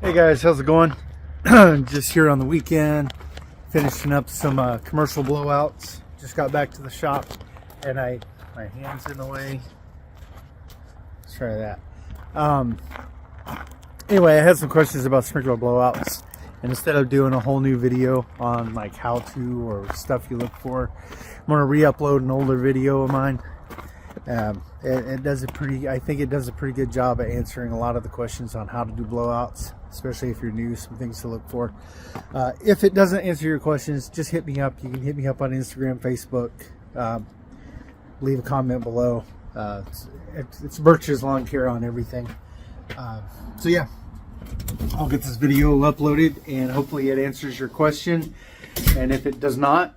Hey guys, how's it going? Just here on the weekend, finishing up some commercial blowouts. Just got back to the shop, and my hand's in the way. Let's try that. Anyway, I had some questions about sprinkler blowouts, and instead of doing a whole new video on like how to or stuff you look for, I'm gonna re-upload an older video of mine. It does a pretty, I think it does a pretty good job at answering a lot of the questions on how to do blowouts, especially if you're new, some things to look for. If it doesn't answer your questions, just hit me up. You can hit me up on Instagram, Facebook, leave a comment below. It's Birch's Lawn Care on everything. So yeah, I'll get this video uploaded and hopefully it answers your question. And if it does not,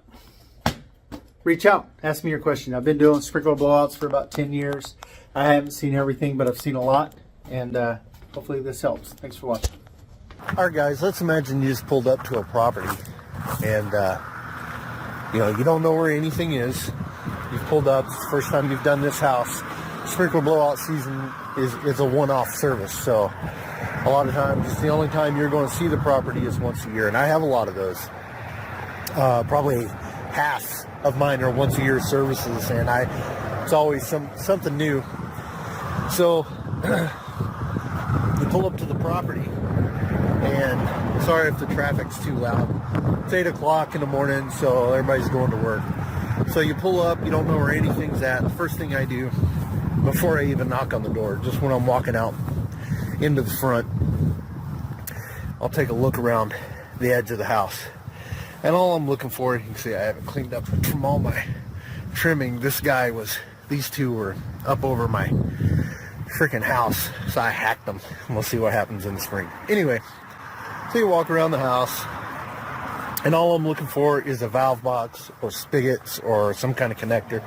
reach out, ask me your question. I've been doing sprinkler blowouts for about 10 years. I haven't seen everything, but I've seen a lot, and hopefully this helps. Thanks for watching. All right, guys, let's imagine you just pulled up to a property and you don't know where anything is. You've pulled up, it's the first time you've done this house. Sprinkler blowout season is a one-off service, so a lot of times the only time you're going to see the property is once a year, and I have a lot of those. Probably half of mine are once a year services, and it's always something new. So you pull up to the property, and sorry if the traffic's too loud. It's 8 o'clock in the morning, so everybody's going to work. So you pull up, you don't know where anything's at. The first thing I do before I even knock on the door, just when I'm walking out into the front, I'll take a look around the edge of the house. And all I'm looking for, you can see I haven't cleaned up from all my trimming. These two were up over my freaking house, so I hacked them. And we'll see what happens in the spring. Anyway, so you walk around the house, and all I'm looking for is a valve box or spigots or some kind of connector.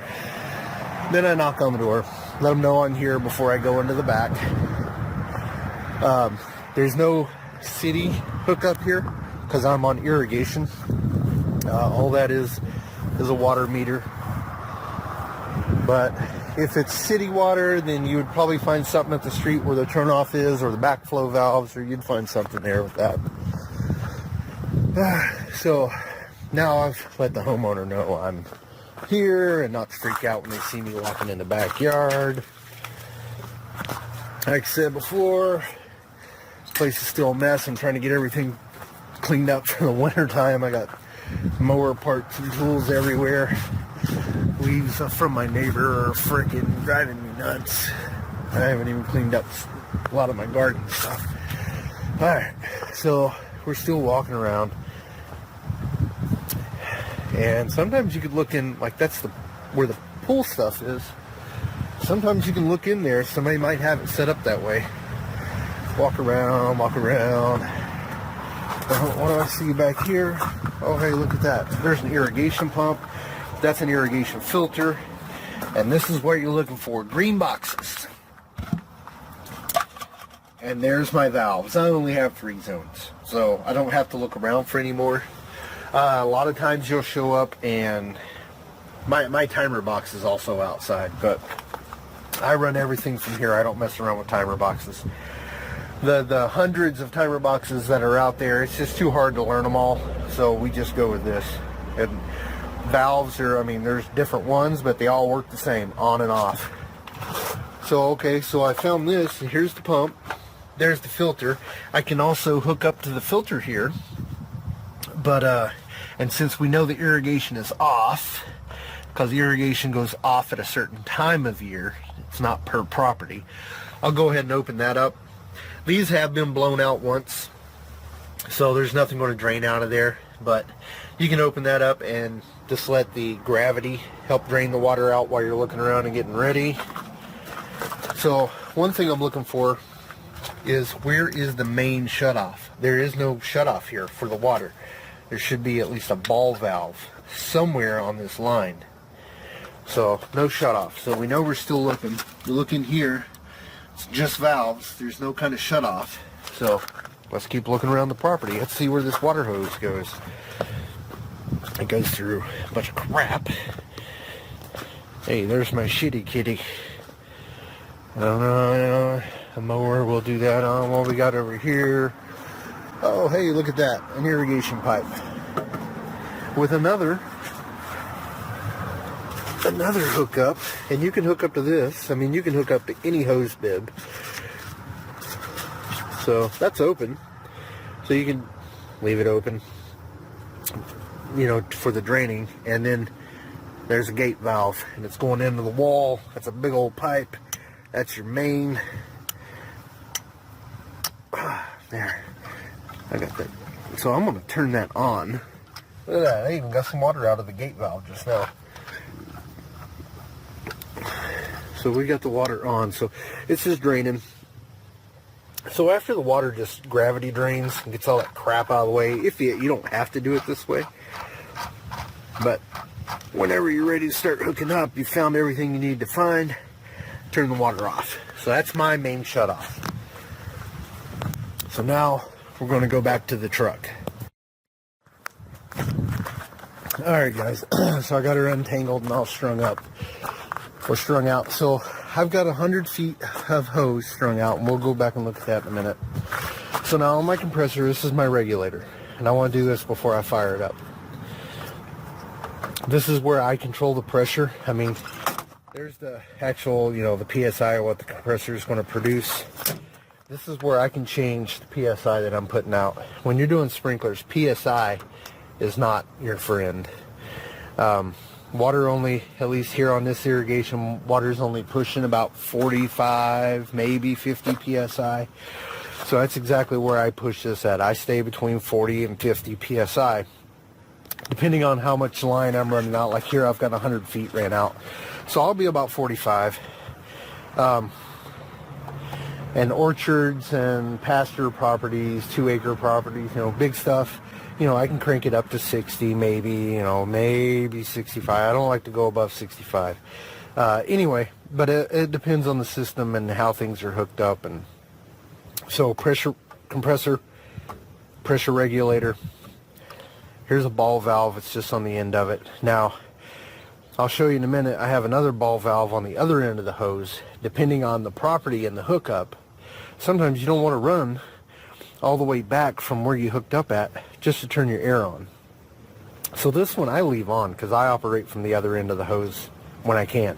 Then I knock on the door, let them know I'm here before I go into the back. There's no city hookup here because I'm on irrigation. All that is a water meter. But if it's city water, then you would probably find something at the street where the turnoff is, or the backflow valves, or you'd find something there with that. So now I've let the homeowner know I'm here and not to freak out when they see me walking in the backyard. Like I said before, this place is still a mess. I'm trying to get everything cleaned up for the winter time. I got mower parts and tools everywhere. Leaves from my neighbor are freaking driving me nuts. I haven't even cleaned up a lot of my garden stuff. Alright, so we're still walking around, and sometimes you could look in, like that's where the pool stuff is. Sometimes you can look in there, somebody might have it set up that way. Walk around. What do I see back here? Oh, hey, look at that. There's an irrigation pump. That's an irrigation filter. And this is what you're looking for. Green boxes. And there's my valves. I only have 3 zones, so I don't have to look around for any more. A lot of times you'll show up and my timer box is also outside, but I run everything from here. I don't mess around with timer boxes. The hundreds of timer boxes that are out there, it's just too hard to learn them all, so we just go with this. And valves there's different ones, but they all work the same, on and off. So okay, so I found this. Here's the pump, there's the filter. I can also hook up to the filter here, but and since we know the irrigation is off, because the irrigation goes off at a certain time of year, it's not per property, I'll go ahead and open that up. These have been blown out once, so there's nothing going to drain out of there, but you can open that up and just let the gravity help drain the water out while you're looking around and getting ready. So one thing I'm looking for is, where is the main shutoff? There is no shutoff here for the water. There should be at least a ball valve somewhere on this line. So no shutoff. So we know we're still looking. You look in here, it's just valves. There's no kind of shutoff. So let's keep looking around the property. Let's see where this water hose goes. It goes through a bunch of crap. Hey, there's my shitty kitty. I don't know, a mower will do that on what we got over here. Oh, hey, look at that, an irrigation pipe with another hookup, and you can hook up to this. I mean, you can hook up to any hose bib. So that's open, so you can leave it open, you know, for the draining. And then there's a gate valve, and it's going into the wall. That's a big old pipe. That's your main. There, I got that. So I'm going to turn that on. Look at that, I even got some water out of the gate valve just now. So we got the water on, so it's just draining. So after the water just gravity drains and gets all that crap out of the way, if you don't have to do it this way, but whenever you're ready to start hooking up, you found everything you need to find, turn the water off. So that's my main shutoff. So now we're going to go back to the truck. Alright guys, so I got her untangled and all strung up. Or strung out. So I've got 100 feet of hose strung out, and we'll go back and look at that in a minute. So now on my compressor, this is my regulator, and I want to do this before I fire it up. This is where I control the pressure. I mean, there's the actual, you know, the PSI, what the compressor is going to produce. This is where I can change the PSI that I'm putting out. When you're doing sprinklers, PSI is not your friend. Water only, at least here on this irrigation, water is only pushing about 45, maybe 50 PSI. So that's exactly where I push this at. I stay between 40 and 50 PSI, depending on how much line I'm running out. Like here, I've got 100 feet ran out. So I'll be about 45. And orchards and pasture properties, 2-acre properties, you know, big stuff, you know, I can crank it up to 60, maybe, you know, maybe 65. I don't like to go above 65. Anyway, but it depends on the system and how things are hooked up. And so pressure compressor, pressure regulator. Here's a ball valve. It's just on the end of it. Now, I'll show you in a minute. I have another ball valve on the other end of the hose. Depending on the property and the hookup, sometimes you don't want to run all the way back from where you hooked up at just to turn your air on. So this one I leave on because I operate from the other end of the hose when I can.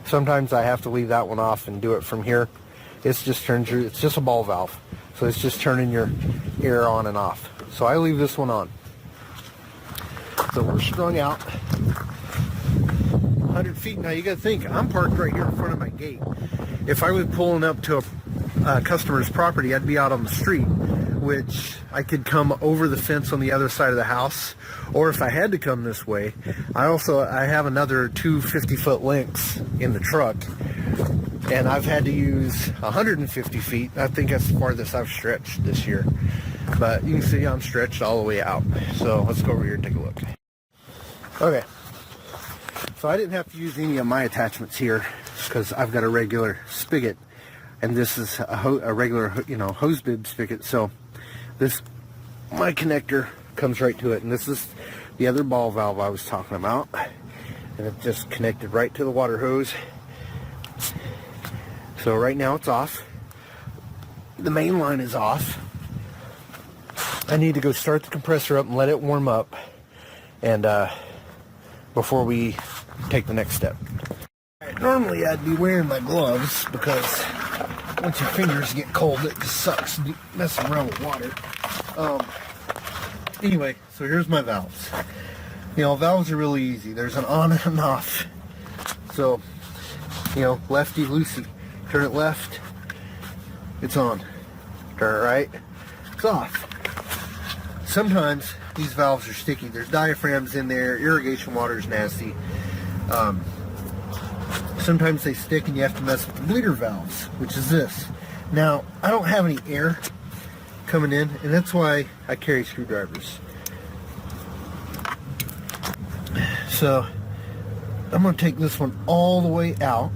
Sometimes I have to leave that one off and do it from here. It's just it's just a ball valve. So it's just turning your air on and off. So I leave this one on. So we're strung out 100 feet. Now you got to think, I'm parked right here in front of my gate. If I was pulling up to a customer's property, I'd be out on the street, which I could come over the fence on the other side of the house, or if I had to come this way, I have another two 50-foot lengths in the truck, and I've had to use 150 feet. I think that's the farthest I've stretched this year, but you can see I'm stretched all the way out. So let's go over here and take a look. Okay, so I didn't have to use any of my attachments here because I've got a regular spigot, and this is a regular, you know, hose bib spigot. So my connector comes right to it, and this is the other ball valve I was talking about, and it just connected right to the water hose. So right now it's off. The main line is off. I need to go start the compressor up and let it warm up, and before we take the next step. Normally I'd be wearing my gloves because once your fingers get cold, it just sucks messing around with water. Anyway, so here's my valves. You know, valves are really easy. There's an on and an off. So, you know, lefty loosey. Turn it left, it's on. Turn it right, it's off. Sometimes these valves are sticky. There's diaphragms in there. Irrigation water is nasty. Sometimes they stick and you have to mess with the bleeder valves, which is this. Now, I don't have any air coming in, and that's why I carry screwdrivers. So, I'm going to take this one all the way out,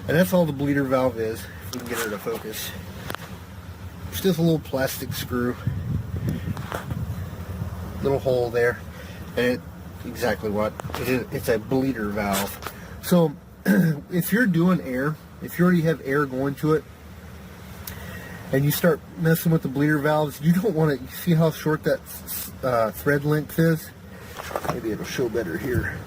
and that's all the bleeder valve is. If we can get her to focus. It's just a little plastic screw. Little hole there, and exactly what it's a bleeder valve. So if you're doing air, if you already have air going to it, and you start messing with the bleeder valves, you don't want to, see how short that thread length is? Maybe it'll show better here.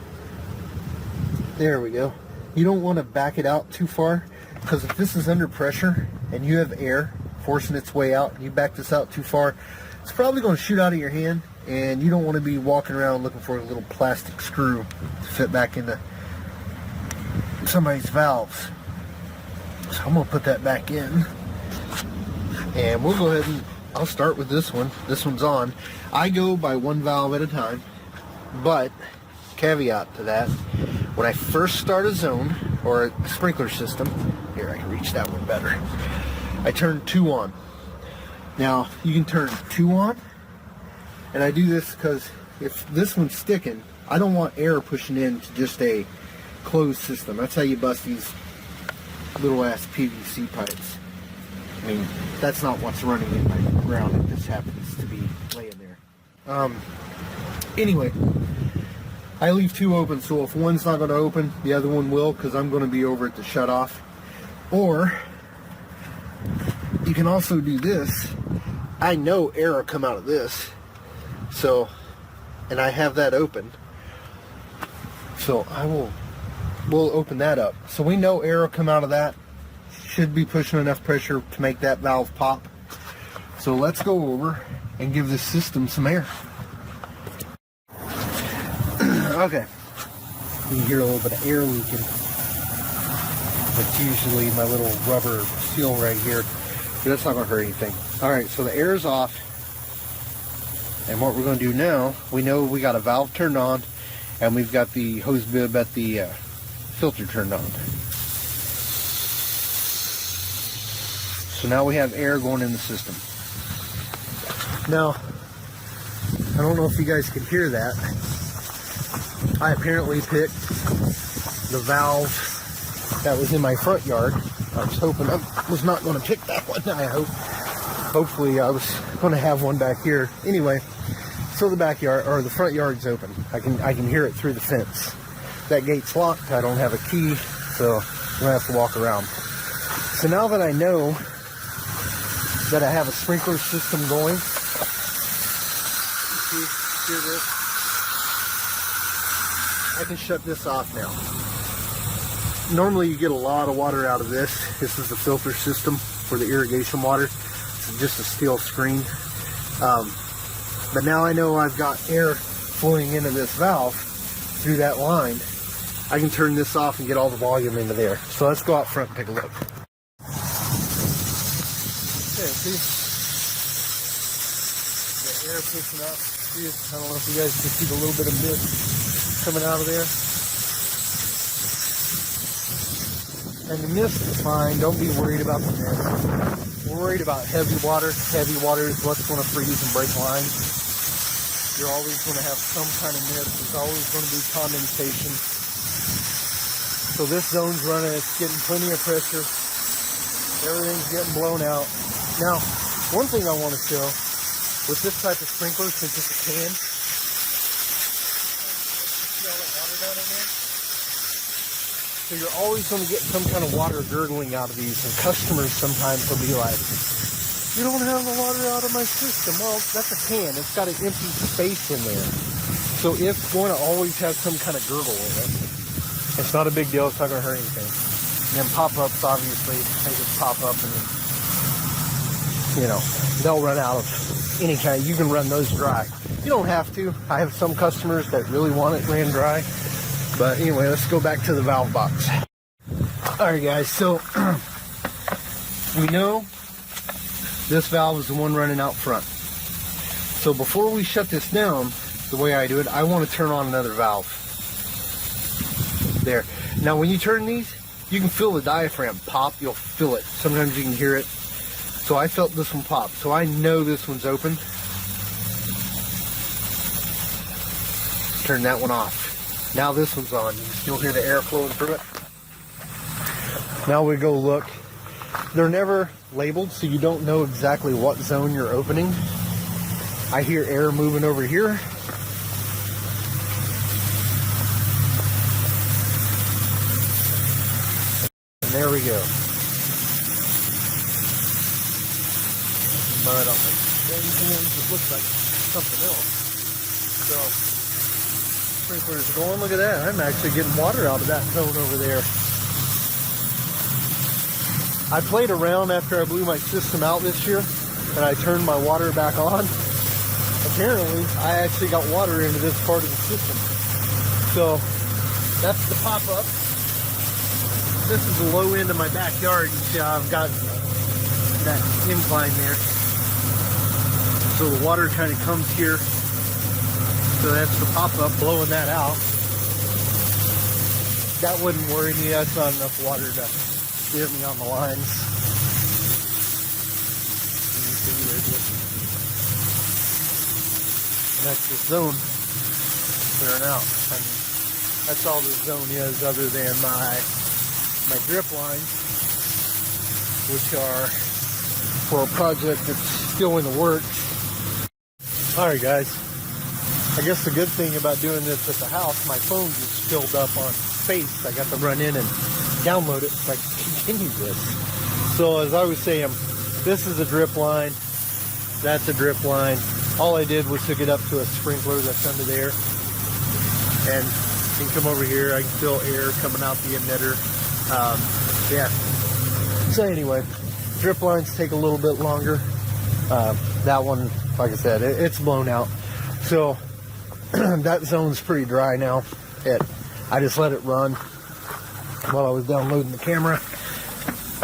There we go. You don't want to back it out too far, because if this is under pressure and you have air forcing its way out and you back this out too far, it's probably going to shoot out of your hand, and you don't want to be walking around looking for a little plastic screw to fit back into somebody's valves. So I'm going to put that back in, and we'll go ahead and I'll start with this one. This one's on. I go by one valve at a time, but caveat to that, when I first start a zone or a sprinkler system, here I can reach that one better, I turn 2 on. Now you can turn 2 on, and I do this because if this one's sticking, I don't want air pushing into just a closed system. That's how you bust these little ass PVC pipes. I mean, that's not what's running in my ground. It just happens to be laying there. Anyway, I leave 2 open, so if one's not going to open, the other one will, because I'm going to be over at the shutoff. Or you can also do this. I know air will come out of this, so, and I have that open, so we'll open that up. So we know air will come out of that. Should be pushing enough pressure to make that valve pop. So let's go over and give this system some air. Okay, you can hear a little bit of air leaking. That's usually my little rubber seal right here, but that's not going to hurt anything. Alright, so the air is off, and what we're going to do now, we know we got a valve turned on, and we've got the hose bib at the filter turned on. So now we have air going in the system. Now, I don't know if you guys can hear that. I apparently picked the valve that was in my front yard. I was hoping I was not going to pick that one, I hope. Hopefully I was going to have one back here. Anyway, so the backyard, or the front yard's open. I can hear it through the fence. That gate's locked. I don't have a key, so I'm going to have to walk around. So now that I know that I have a sprinkler system going, hear this? I can shut this off now. Normally you get a lot of water out of this. This is the filter system for the irrigation water. It's just a steel screen. But now I know I've got air flowing into this valve through that line. I can turn this off and get all the volume into there. So let's go out front and take a look. Okay, see? The air pushing out. See, I don't know if you guys can see the little bit of mist coming out of there. And the mist is fine. Don't be worried about the mist. We're worried about heavy water. Heavy water is what's going to freeze and break lines. You're always going to have some kind of mist. There's always going to be condensation. So this zone's running. It's getting plenty of pressure. Everything's getting blown out. Now, one thing I want to show with this type of sprinkler, since it's a can, see all that water down in there? So you're always going to get some kind of water gurgling out of these, and customers sometimes will be like, you don't have the water out of my system. Well, that's a can. It's got an empty space in there. So it's going to always have some kind of gurgle in it. It's not a big deal. It's not going to hurt anything. And then pop-ups, obviously, they just pop up and, you know, they'll run out of any kind. You can run those dry. You don't have to. I have some customers that really want it ran dry. But anyway, let's go back to the valve box. Alright guys, so we know this valve is the one running out front. So before we shut this down, the way I do it, I want to turn on another valve. There. Now when you turn these, you can feel the diaphragm pop. You'll feel it. Sometimes you can hear it. So I felt this one pop. So I know this one's open. Turn that one off. Now this one's on. You can still hear the air flowing through it. Now we go look. They're never labeled, so you don't know exactly what zone you're opening. I hear air moving over here. And there we go. mud on the hands. It looks like something else. So, sprinklers going. Look at that. I'm actually getting water out of that zone over there. I played around after I blew my system out this year, and I turned my water back on. Apparently, I actually got water into this part of the system. So, that's the pop-up. This is the low end of my backyard. You see how I've got that incline there. So the water kind of comes here. So that's the pop-up, blowing that out. That wouldn't worry me. That's not enough water to get me on the lines. And that's the zone clearing out. I mean, that's all the zone is other than my drip lines, which are for a project that's still in the works. Alright guys, I guess the good thing about doing this at the house, my phone just filled up on space. I got to run in and download it so I can continue this. So as I was saying, this is a drip line, that's a drip line. All I did was hook it up to a sprinkler that's under there, and you can come over here, I can feel air coming out the emitter. Yeah. So anyway, drip lines take a little bit longer. That one, like I said, it's blown out. So that zone's pretty dry now. I just let it run while I was downloading the camera.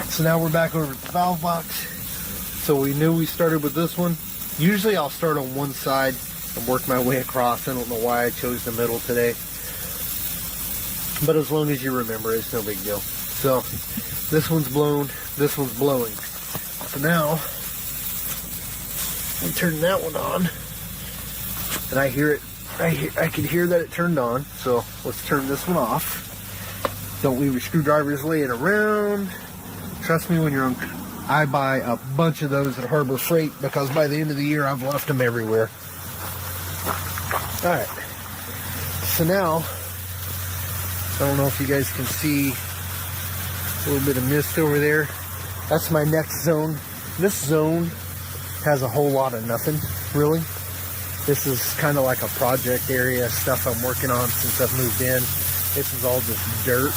So now we're back over at the valve box. So we knew we started with this one. Usually I'll start on one side and work my way across. I don't know why I chose the middle today. But as long as you remember, it's no big deal. So this one's blown, this one's blowing. So now we turn that one on, and I hear it. I can hear that it turned on. So let's turn this one off. Don't leave your screwdrivers laying around. Trust me, when you're on, I buy a bunch of those at Harbor Freight because by the end of the year I've left them everywhere. All right. So now, I don't know if you guys can see a little bit of mist over there. That's my next zone. This zone has a whole lot of nothing, really. This is kind of like a project area, stuff I'm working on since I've moved in. This is all just dirt.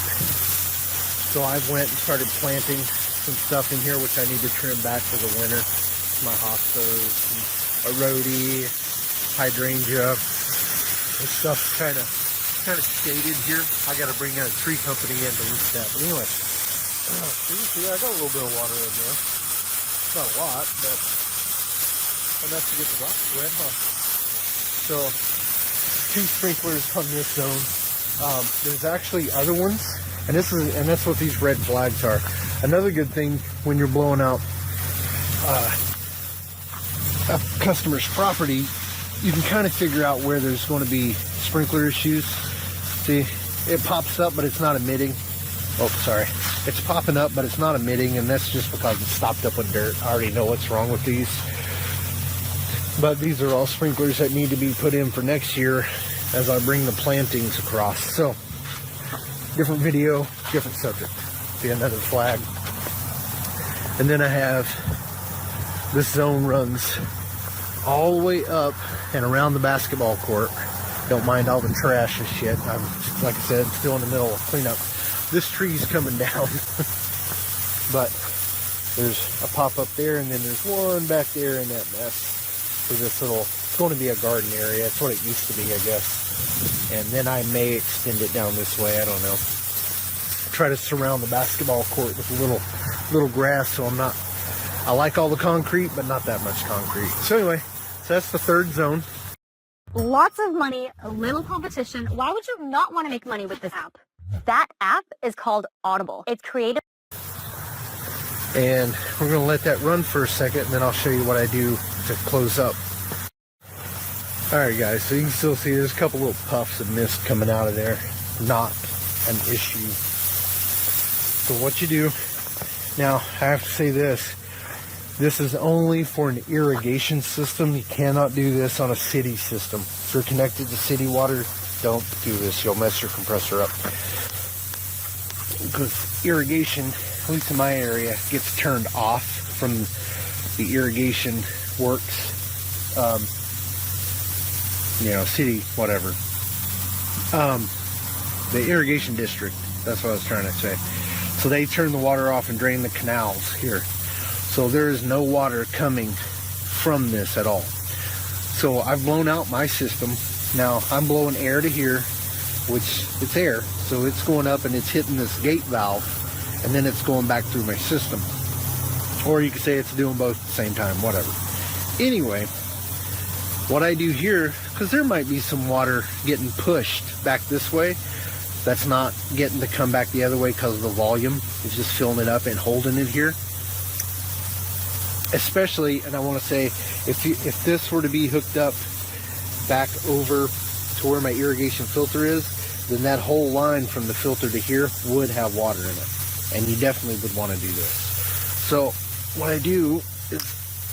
So I went and started planting some stuff in here, which I need to trim back for the winter. My hostas, a rhodie, hydrangea. This stuff's kind of shaded here. I got to bring a tree company in to look at that. But anyway, see, I got a little bit of water in there. Not a lot, but enough to get the rocks wet, huh? So, 2 sprinklers on this zone. There's actually other ones, and that's what these red flags are. Another good thing when you're blowing out a customer's property, you can kind of figure out where there's going to be sprinkler issues. See, it pops up, but it's not emitting. Oh, sorry. It's popping up, but it's not emitting, and that's just because it's stopped up with dirt. I already know what's wrong with these. But these are all sprinklers that need to be put in for next year as I bring the plantings across. So, different video, different subject. See, another flag. And then I have, this zone runs all the way up and around the basketball court. Don't mind all the trash and shit. I'm, like I said, still in the middle of cleanup. This tree's coming down. But there's a pop-up there, and then there's one back there in that mess. For this little, it's going to be a garden area. That's what it used to be, I guess. And then I may extend it down this way. I don't know. Try to surround the basketball court with a little grass, so I'm not. I like all the concrete, but not that much concrete. So anyway, so that's the third zone. Lots of money, a little competition. Why would you not want to make money with this app? That app is called Audible. It's creative. And we're going to let that run for a second, and then I'll show you what I do to close up. Alright guys, so you can still see there's a couple little puffs of mist coming out of there. Not an issue. So what you do, now I have to say this is only for an irrigation system. You cannot do this on a city system. If you're connected to city water, don't do this. You'll mess your compressor up. Because irrigation, at least in my area, gets turned off from the irrigation works, you know, city, whatever. The irrigation district, that's what I was trying to say. So they turn the water off and drain the canals here. So there is no water coming from this at all. So I've blown out my system. Now I'm blowing air to here, which it's air. So it's going up and it's hitting this gate valve, and then it's going back through my system. Or you could say it's doing both at the same time, whatever. Anyway, what I do here, because there might be some water getting pushed back this way, that's not getting to come back the other way because of the volume. It's just filling it up and holding it here. Especially, and I want to say, if this were to be hooked up back over to where my irrigation filter is, then that whole line from the filter to here would have water in it. And you definitely would want to do this. So what I do is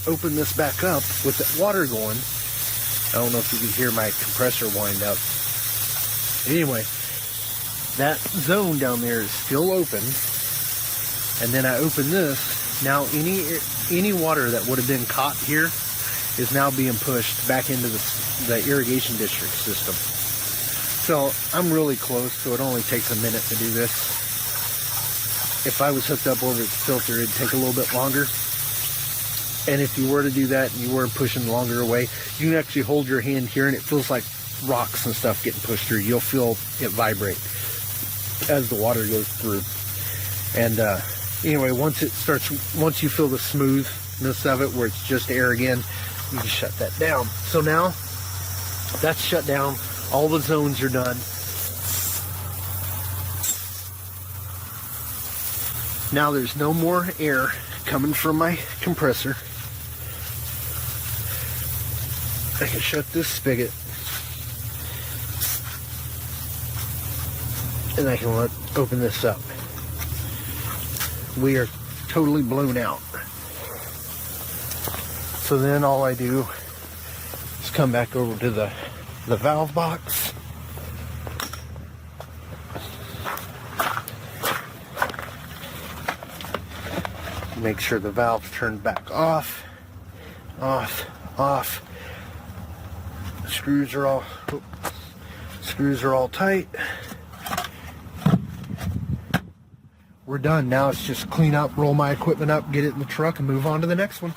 open this back up with the water going. I don't know if you can hear my compressor wind up. Anyway, that zone down there is still open. And then I open this. Now any water that would have been caught here is now being pushed back into the irrigation district system. So I'm really close, so it only takes a minute to do this. If I was hooked up over the filter, it'd take a little bit longer. And if you were to do that and you weren't pushing longer away, you can actually hold your hand here and it feels like rocks and stuff getting pushed through. You'll feel it vibrate as the water goes through. And anyway, once you feel the smoothness of it where it's just air again, you can shut that down. So now that's shut down. All the zones are done. Now there's no more air coming from my compressor. I can shut this spigot. And I can open this up. We are totally blown out. So then all I do is come back over to the valve box. Make sure the valve's turned back off, off, off. Screws are all tight. We're done. Now it's just clean up, roll my equipment up, get it in the truck, and move on to the next one.